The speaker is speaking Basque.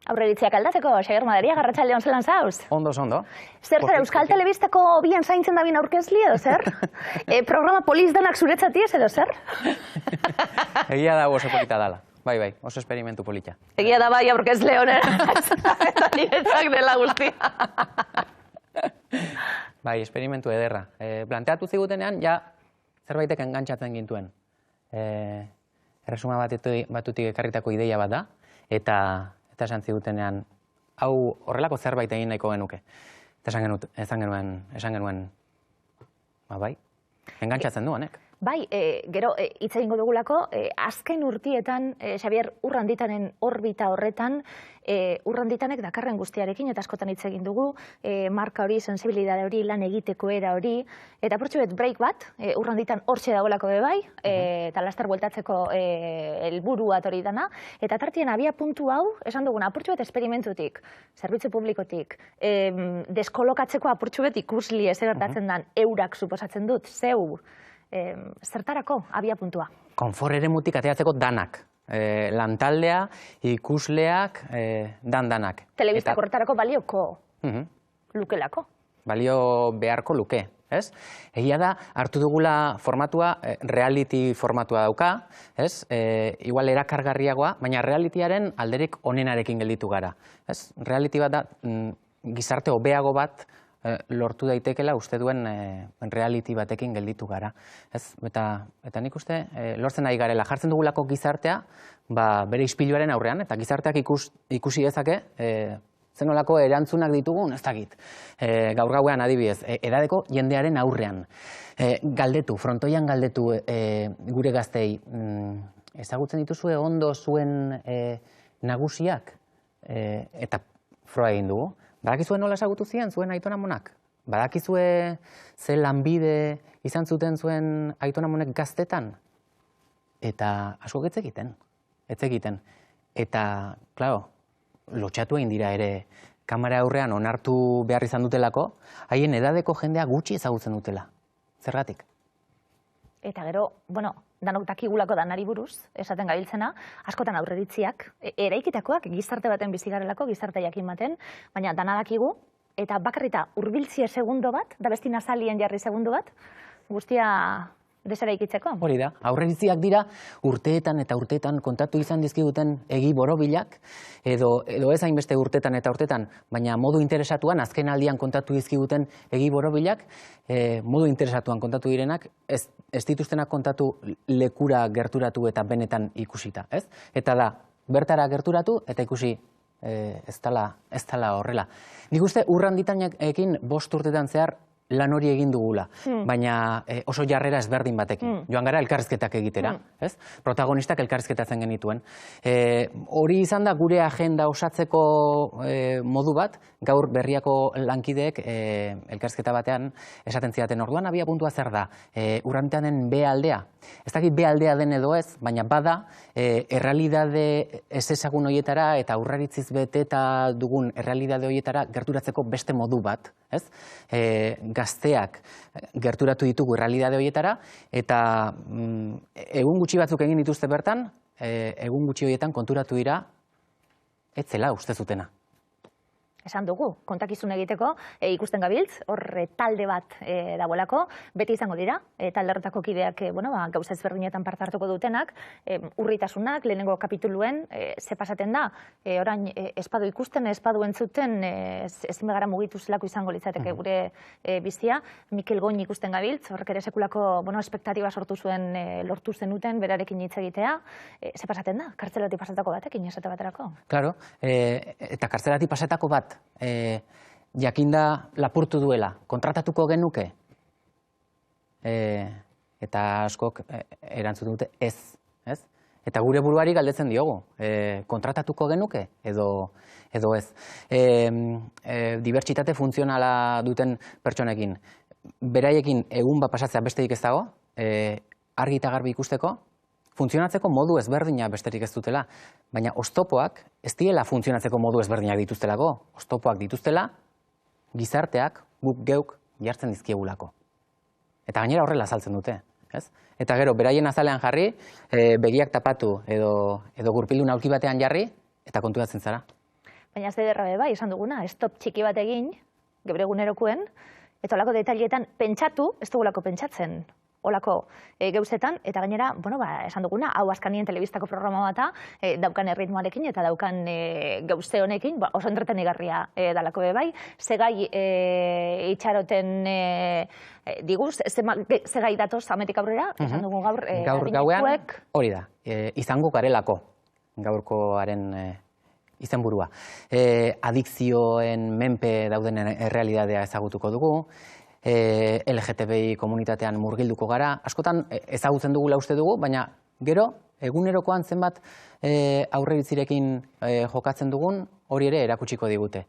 Aurreritziak aldatzeko, Xabier Madariaga, arratsaldeon zelan zauz? Ondo. Zer, Euskal Telebistako bian zaintzen da bin aurkezli edo zer? Programa poliz denak zuretzati ez edo zer? Egia da oso polita dala. Bai, oso esperimentu polita. Egia da bai aurkezle honen, eta niretzak dela guztia. Bai, esperimentu ederra. Planteatu zigutenean, ja, zerbaitek engantzatzen gintuen. Erresuma batutik ekarritako ideia bat da, eta esan zigutenean, hau horrelako zerbait egin nahiko genuke. Eta esan genuen, bai, engantzatzen du honek. Bai, gero hitz egingo dugulako, azken urtietan, Xabier, Urranditanen orbita horretan, Urranditanek dakarren guztiarekin, eta askotan hitz egin dugu, marka hori, sensibilidade hori, lan egiteko era hori, eta portxuet break bat, Urranditan hortxe dagoelako bai, eta laster bueltatzeko helburu bat hori dana, eta tartien abia puntu hau, esan duguna, portxuet esperimentutik, zerbitzu publikotik, deskolokatzeko apurtxuet ikusli ez gertatzen dan, eurak suposatzen dut, zeu, zertarako abia puntua? Konfor eremutik ateratzeko danak. Lantaldea, ikusleak, danak. Telebistak horretarako balioko lukelako? Balio beharko luke, ez? Egia da, hartu dugula formatua, reality formatua dauka, ez? Igual erakargarriagoa, baina realityaren alderik onenarekin gelditu gara. Reality bat da, gizarte hobeago bat, lortu daitekela uste duen reality batekin gelditu gara. Eta nik uste, lortzen nahi garela, jartzen dugulako gizartea, bere ispiluaren aurrean, eta gizarteak ikusi dezake, zenolako erantzunak ditugun, ez dakit. Gaur gauean adibidez, edadeko jendearen aurrean. Galdetu, frontoian galdetu gure gaztei, ezagutzen dituzue ondo zuen nagusiak? Eta froa egin dugu. Badakizue nola ezagutu ziren zuen aitona amonak? Badakizue ze lanbide izan zuten zuen aitona amonek gaztetan? Eta asko ez egiten. Eta, klaro, lotxatu egin dira ere kamera aurrean onartu behar izan dutelako, haien edadeko jendea gutxi ezagutzen dutela. Zergatik? Eta gero, danok dakigulako danari buruz, esaten gabiltzena, askotan aurreritziak, eraikitakoak gizarte baten bizigarelako, gizarte jakin baten, baina dana dakigu, eta bakarrita hurbiltzie segundo bat, da besti nazalien jarri segundo bat, guztia deseraikitzeko. Hori da, aurreritziak dira urteetan eta urteetan kontatu izan dizkiguten egi borobilak, edo ez hainbeste urteetan eta urteetan, baina modu interesatuan, azken aldian kontatu dizkiguten egi borobilak, modu interesatuan kontatu direnak, ez dituztenak kontatu lekura gerturatu eta benetan ikusita, ez? Eta da, bertara gerturatu eta ikusi ez dela horrela. Nik uste Urranditanekin 5 urtetan zehar lan hori egin dugula, baina oso jarrera ezberdin batekin. Joan gara elkarrizketak egitera, ez? Protagonistak elkarrizketatzen genituen. Hori izan da gure agenda osatzeko modu bat, gaur berriako lankideek elkarrizketa batean esaten zidaten orduan abia puntua zer da, Urranditanen B aldea. Ez dakit B aldea den edo ez, baina bada, errealidade ez ezagun horietara eta aurreritziz beteta dugun errealidade horietara gerturatzeko beste modu bat, ez? Gazteak gerturatu ditugu errealidade horietara, eta egun gutxi batzuk egin dituzte bertan, egun gutxi horietan konturatu dira, ez zela uste zutena. Esan dugu, kontakizun egiteko, ikusten gabiltz, horre talde bat dagoelako, beti izango dira, talde horretako kideak gauza ezberdinetan parte hartuko dutenak, urritasunak, lehenengo kapituluen, ze pasaten da, orain espadu ikusten, espadu entzuten, ezin begara mugitu zelako izango litzateke gure bizia, Mikel Goin ikusten gabiltz, horrek ere sekulako espektatiba sortu zuen, lortu zenuten, berarekin hitz egitea, ze pasaten da, kartzelati pasatako batekin, esate baterako? Claro, eta kartzelati pasatako bat, jakinda lapurtu duela, kontratatuko genuke? Eta askok erantzuten dute ez. Eta gure buruari galdetzen diogu, kontratatuko genuke edo ez. Dibertsitate funtzionala duten pertsonekin, beraiekin egun bat pasatzea besterik ez dago, argi eta garbi ikusteko, funtzionatzeko modu ezberdina besterik ez dutela, baina oztopoak ez diela funtzionatzeko modu ezberdinak dituztelako. Oztopoak dituztela, gizarteak guk geuk jartzen dizkiegulako. Eta gainera horrela azaltzen dute. Eta gero, beraien azalean jarri, begiak tapatu edo gurpildun aulki batean jarri, eta konturatzen zara. baina ez dederra bai, esan duguna, stop txiki bat egin, gebre egunerokoen, eta olako detailetan pentsatu, ez dugulako pentsatzen, olako geuzetan, eta gainera, esan duguna, hau askanien telebistako programa bata, daukan erritmoarekin eta daukan geuze honekin, oso entretenigarria dalako bai, zegai itxaroten diguz, zegai datoz ametik aurrera, esan dugu gaur, gaur gauean, hori da, izango garelako, gaurkoaren izenburua. Adikzioen menpe dauden errealitatea ezagutuko dugu, LGTBI komunitatean murgilduko gara, askotan ezagutzen dugula uste dugu, baina gero, egunerokoan zenbat aurreiritzirekin jokatzen dugun, hori ere erakutsiko digute.